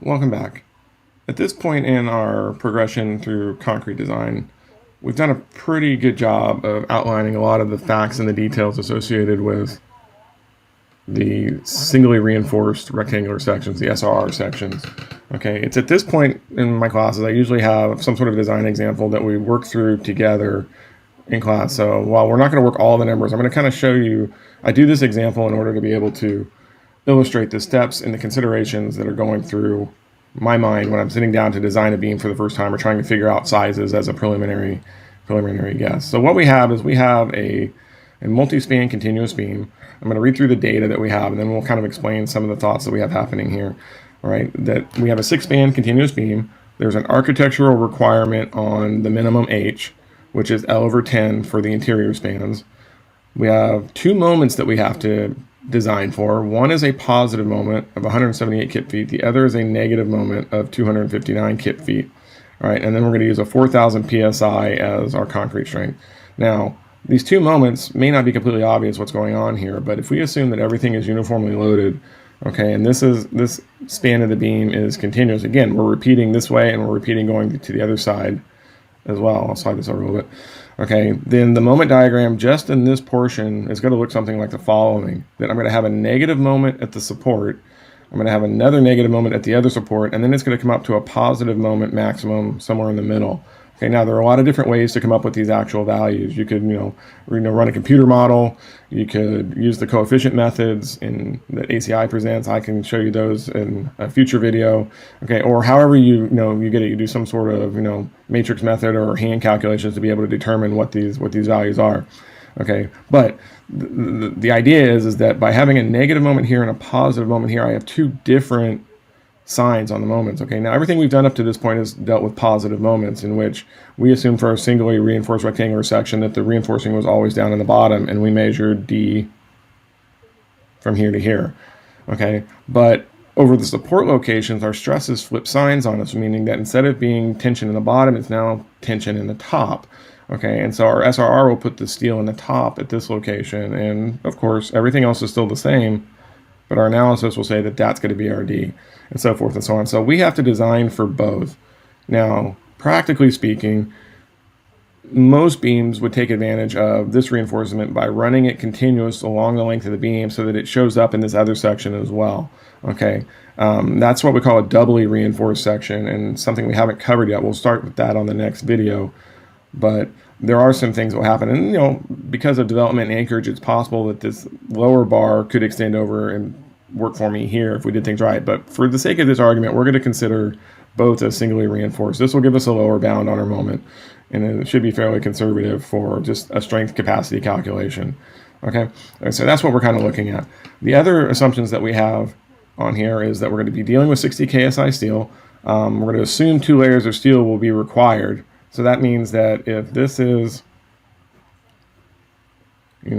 Welcome back. At this point in our progression through concrete design, we've done a pretty good job of outlining a lot of the facts and the details associated with the singly reinforced rectangular sections, the SRR sections. Okay, it's at this point in my classes I usually have some sort of design example that we work through together in class. So while we're not going to work all the numbers, I'm going to kind of show you, I do this example in order to be able to illustrate the steps and the considerations that are going through my mind when I'm sitting down to design a beam for the first time or trying to figure out sizes as a preliminary guess. So what we have is we have a multi-span continuous beam. I'm going to read through the data that we have, and then we'll kind of explain some of the thoughts that we have happening here. All right, that we have a 6-span continuous beam. There's an architectural requirement on the minimum H, which is L over 10 for the interior spans. We have two moments that we have to design for. One is a positive moment of 178 kip feet. The other is a negative moment of 259 kip feet. All right, and then we're going to use a 4,000 psi as our concrete strength. Now, these two moments may not be completely obvious what's going on here, but if we assume that everything is uniformly loaded, okay, and this span of the beam is continuous. Again, we're repeating this way and we're repeating going to the other side as well. I'll slide this over a little bit. Okay, then the moment diagram just in this portion is going to look something like the following. That I'm going to have a negative moment at the support, I'm going to have another negative moment at the other support, and then it's going to come up to a positive moment maximum somewhere in the middle. Okay, now there are a lot of different ways to come up with these actual values. You could, run a computer model. You could use the coefficient methods that ACI presents. I can show you those in a future video. Okay, or however you get it. You do some sort of matrix method or hand calculations to be able to determine what these values are. Okay, but the idea is that by having a negative moment here and a positive moment here, I have two different signs on the moments. Okay, now everything we've done up to this point has dealt with positive moments, in which we assume for a singly reinforced rectangular section that the reinforcing was always down in the bottom, and we measured D from here to here. Okay, but over the support locations, our stresses flip signs on us, meaning that instead of being tension in the bottom, it's now tension in the top. Okay, and so our SRR will put the steel in the top at this location, and of course everything else is still the same, but our analysis will say that that's going to be our D, and so forth and so on. So we have to design for both. Now, practically speaking, most beams would take advantage of this reinforcement by running it continuous along the length of the beam so that it shows up in this other section as well. Okay, that's what we call a doubly reinforced section, and something we haven't covered yet. We'll start with that on the next video. But there are some things that will happen, and because of development and anchorage, it's possible that this lower bar could extend over and work for me here if we did things right. But for the sake of this argument, we're going to consider both as singly reinforced. This will give us a lower bound on our moment, and it should be fairly conservative for just a strength capacity calculation. Okay, so that's what we're kind of looking at. The other assumptions that we have on here is that we're going to be dealing with 60 KSI steel. We're going to assume 2 layers of steel will be required. So that means that if this is, that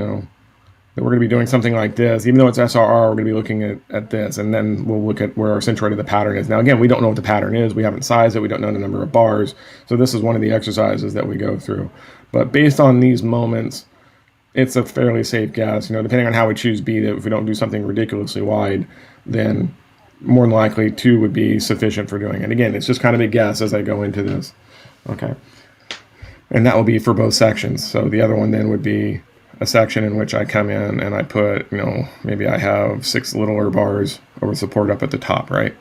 we're going to be doing something like this, even though it's SRR, we're going to be looking at this, and then we'll look at where our centroid of the pattern is. Now, again, we don't know what the pattern is. We haven't sized it. We don't know the number of bars. So this is one of the exercises that we go through. But based on these moments, it's a fairly safe guess. Depending on how we choose B, that if we don't do something ridiculously wide, then more than likely 2 would be sufficient for doing it. Again, it's just kind of a guess as I go into this. Okay, and that will be for both sections. So the other one then would be a section in which I come in and I put, maybe I have 6 littler bars over support up at the top, right?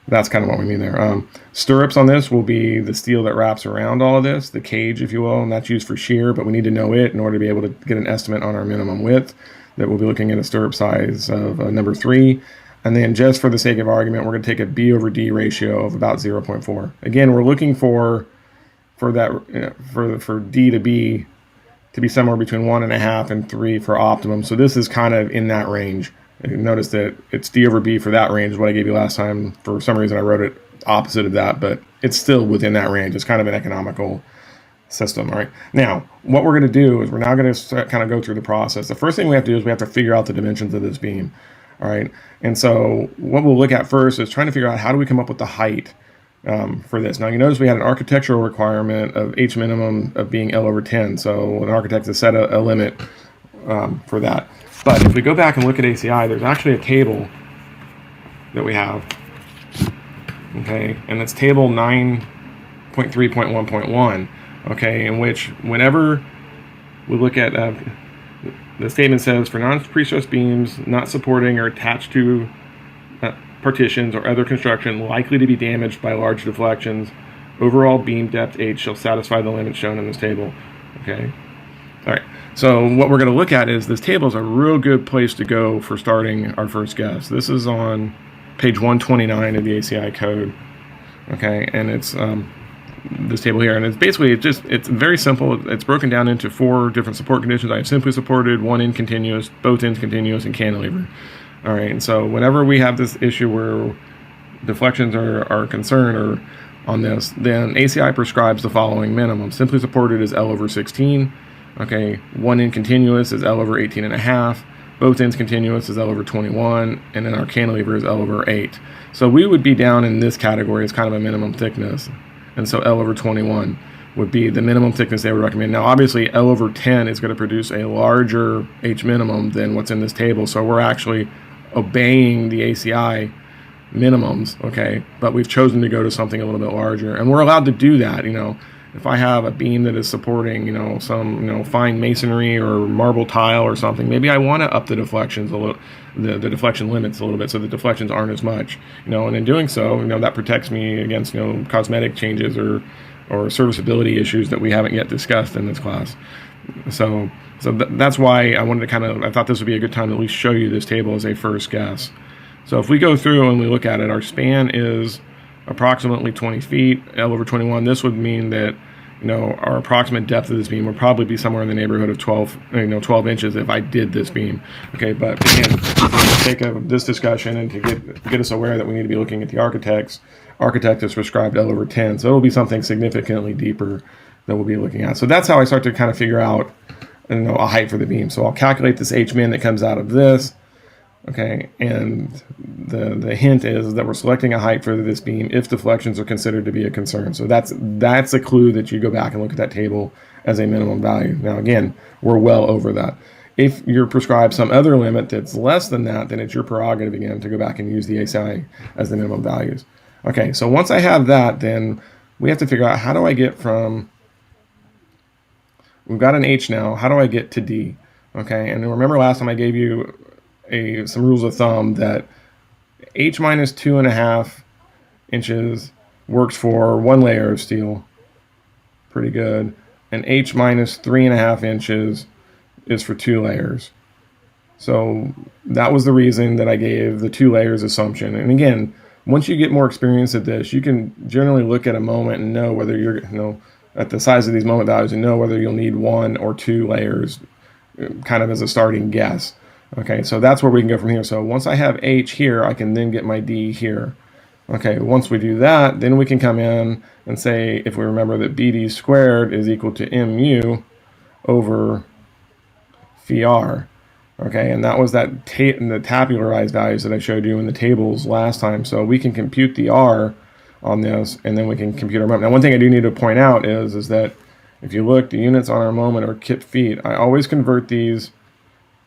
That's kind of what we mean there. Stirrups on this will be the steel that wraps around all of this, the cage, if you will, and that's used for shear, but we need to know it in order to be able to get an estimate on our minimum width. That we'll be looking at a stirrup size of number 3. And then just for the sake of argument, we're going to take a B over D ratio of about 0.4. Again, we're looking for that for D to B to be somewhere between 1.5 and 3 for optimum. So this is kind of in that range. Notice that it's D over B for that range, what I gave you last time. For some reason I wrote it opposite of that, but it's still within that range. It's kind of an economical system. All right, now what we're going to do is we're now going to kind of go through the process. The first thing we have to do is we have to figure out the dimensions of this beam. All right, and so what we'll look at first is trying to figure out how do we come up with the height for this. Now you notice we had an architectural requirement of H minimum of being L over 10. So an architect has set a limit for that. But if we go back and look at ACI, there's actually a table that we have okay, and it's table 9.3.1.1, okay, in which whenever we look at the statement says for non-prestressed beams not supporting or attached to partitions or other construction likely to be damaged by large deflections, overall beam depth H shall satisfy the limit shown in this table. Okay. All right. So what we're going to look at is this table is a real good place to go for starting our first guess. This is on page 129 of the ACI code. Okay, and it's this table here, and it's basically it's very simple. It's broken down into 4 different support conditions. I have simply supported, one end continuous, both ends continuous, and cantilever. All right, and so whenever we have this issue where deflections are concerned or on this, then ACI prescribes the following minimum. Simply supported is L over 16. Okay, one end continuous is L over 18.5. Both ends continuous is L over 21, and then our cantilever is L over 8. So we would be down in this category as kind of a minimum thickness. And so L over 21 would be the minimum thickness they would recommend. Now, obviously, L over 10 is going to produce a larger H minimum than what's in this table. So we're actually obeying the ACI minimums, okay? But we've chosen to go to something a little bit larger. And we're allowed to do that, If I have a beam that is supporting, some, fine masonry or marble tile or something, maybe I want to up the deflections a little, the deflection limits a little bit so the deflections aren't as much, and in doing so, that protects me against, cosmetic changes or serviceability issues that we haven't yet discussed in this class. So that's why I wanted to I thought this would be a good time to at least show you this table as a first guess. So if we go through and we look at it, our span is approximately 20 feet, L over 21. This would mean that, our approximate depth of this beam would probably be somewhere in the neighborhood of 12 inches if I did this beam. Okay, but again, for the sake of this discussion and to get us aware that we need to be looking at the architect has prescribed L over 10, so it'll be something significantly deeper that we'll be looking at. So that's how I start to kind of figure out, a height for the beam. So I'll calculate this H min that comes out of this. Okay, and the hint is that we're selecting a height for this beam if deflections are considered to be a concern. So that's a clue that you go back and look at that table as a minimum value. Now again, we're well over that. If you're prescribed some other limit that's less than that, then it's your prerogative again to go back and use the ACI as the minimum values. Okay, so once I have that, then we have to figure out how do I get from, we've got an H now, how do I get to D? Okay, and remember last time I gave you some rules of thumb that H minus 2.5 inches works for 1 layer of steel, pretty good, and H minus 3.5 inches is for 2 layers. So that was the reason that I gave the 2 layers assumption. And again, once you get more experience at this, you can generally look at a moment and know whether you're, at the size of these moment values and know whether you'll need 1 or 2 layers kind of as a starting guess. Okay, so that's where we can go from here. So once I have H here, I can then get my D here. Okay, once we do that, then we can come in and say, if we remember that BD squared is equal to MU over phi R. Okay, and that was the tabularized values that I showed you in the tables last time. So we can compute the R on this, and then we can compute our moment. Now, one thing I do need to point out is that if you look, the units on our moment are kip feet. I always convert these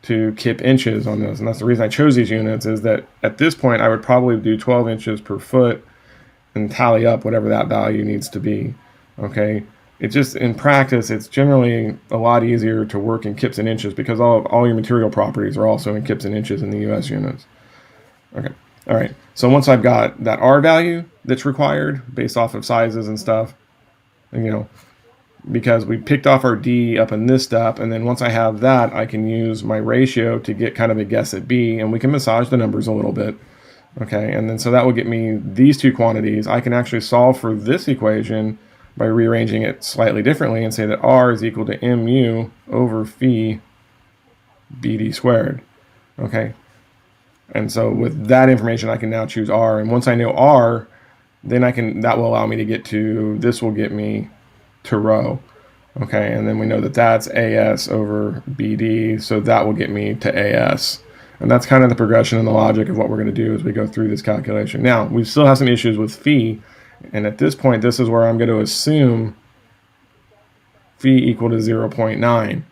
to kip inches on this, and that's the reason I chose these units, is that at this point I would probably do 12 inches per foot and tally up whatever that value needs to be. Okay, it just, in practice, it's generally a lot easier to work in kips and inches because all your material properties are also in kips and inches in the US units. Okay, all right, so once I've got that R value that's required based off of sizes and stuff, and, because we picked off our D up in this step, and then once I have that, I can use my ratio to get kind of a guess at B, and we can massage the numbers a little bit. Okay, and then so that will get me these 2 quantities. I can actually solve for this equation by rearranging it slightly differently and say that R is equal to MU over phi BD squared. Okay, and so with that information, I can now choose R, and once I know R, then that will allow me to get to, this will get me to rho. Okay, and then we know that that's AS over BD, so that will get me to AS. And that's kind of the progression and the logic of what we're going to do as we go through this calculation. Now, we still have some issues with phi, and at this point, this is where I'm going to assume phi equal to 0.9.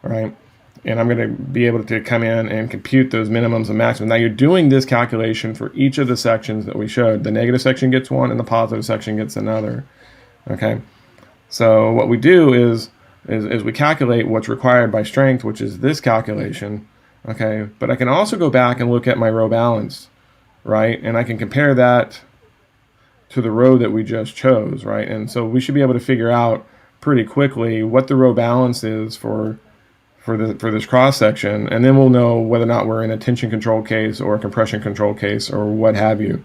All right, and I'm going to be able to come in and compute those minimums and maximums. Now you're doing this calculation for each of the sections that we showed. The negative section gets one and the positive section gets another. Okay, so what we do is we calculate what's required by strength, which is this calculation. Okay, but I can also go back and look at my row balance, right? And I can compare that to the row that we just chose, right? And so we should be able to figure out pretty quickly what the row balance is for this cross section, and then we'll know whether or not we're in a tension control case or a compression control case or what have you.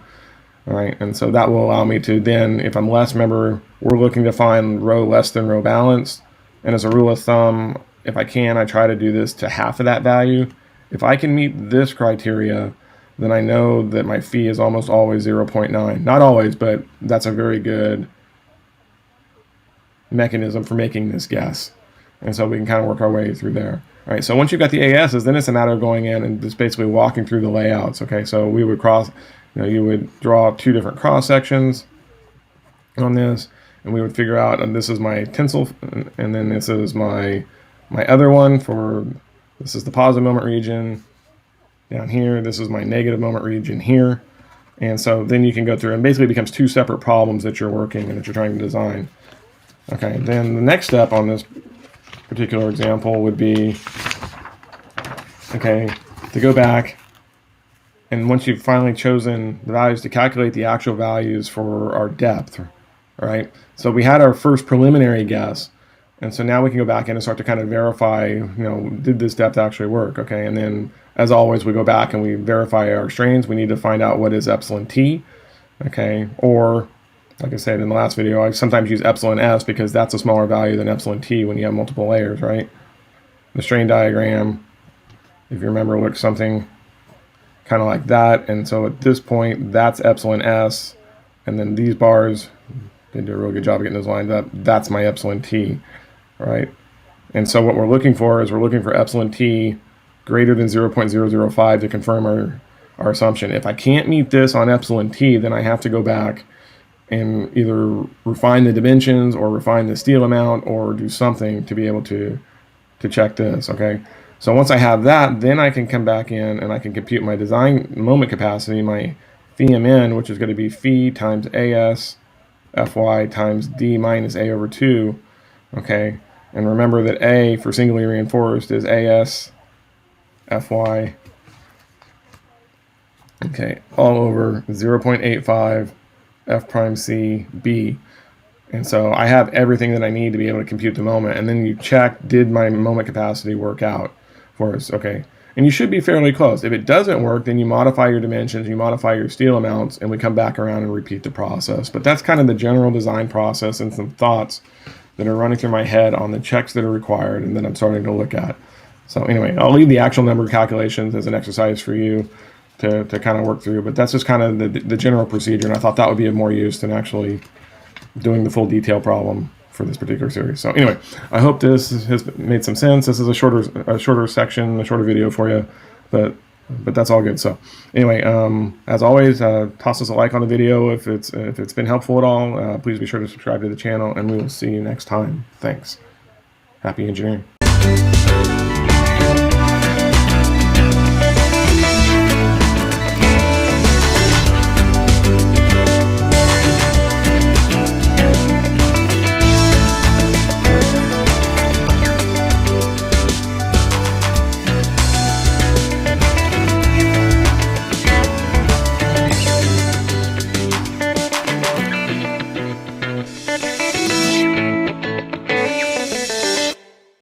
All right, and so that will allow me to then, if I'm less, remember we're looking to find row less than row balance, and as a rule of thumb, if I can, I try to do this to half of that value. If I can meet this criteria, then I know that my phi is almost always 0.9. Not always, but that's a very good mechanism for making this guess. And so we can kind of work our way through there. All right, so once you've got the ASs, then it's a matter of going in and just basically walking through the layouts. Okay, so we would you would draw two different cross sections on this, and we would figure out, and this is my tensile, and then this is my other one this is the positive moment region down here. This is my negative moment region here. And so then you can go through, and basically it becomes two separate problems that you're working and that you're trying to design. Okay, then the next step on this particular example would be, okay, to go back, and once you've finally chosen the values, to calculate the actual values for our depth, right? So we had our first preliminary guess, and so now we can go back in and start to kind of verify, did this depth actually work, okay? And then, as always, we go back and we verify our strains. We need to find out what is epsilon t, okay? Or, like I said in the last video, I sometimes use epsilon s because that's a smaller value than epsilon t when you have multiple layers, right? The strain diagram, if you remember, looks something kind of like that. And so at this point, that's epsilon s, and then these bars, they do a really good job of getting those lined up. That's my epsilon t, right? And so what we're looking for is epsilon t greater than 0.005 to confirm our assumption. If I can't meet this on epsilon t, then I have to go back and either refine the dimensions or refine the steel amount or do something to be able to check this, okay? So once I have that, then I can come back in and I can compute my design moment capacity, my phi-mn, which is going to be phi times as fy times d minus a over 2, okay? And remember that a for singly reinforced is as fy, okay, all over 0.85 f prime c b. And so I have everything that I need to be able to compute the moment, and then you check, did my moment capacity work out for us, okay? And you should be fairly close. If it doesn't work, then you modify your dimensions, you modify your steel amounts, and we come back around and repeat the process. But that's kind of the general design process and some thoughts that are running through my head on the checks that are required and that I'm starting to look at. So anyway, I'll leave the actual number calculations as an exercise for you to kind of work through, but that's just kind of the general procedure, and I thought that would be of more use than actually doing the full detail problem for this particular series. So anyway, I hope this has made some sense. This is a shorter section, a shorter video for you, but that's all good. So anyway, as always, toss us a like on the video if it's been helpful at all. Please be sure to subscribe to the channel, and we will see you next time. Thanks. Happy engineering.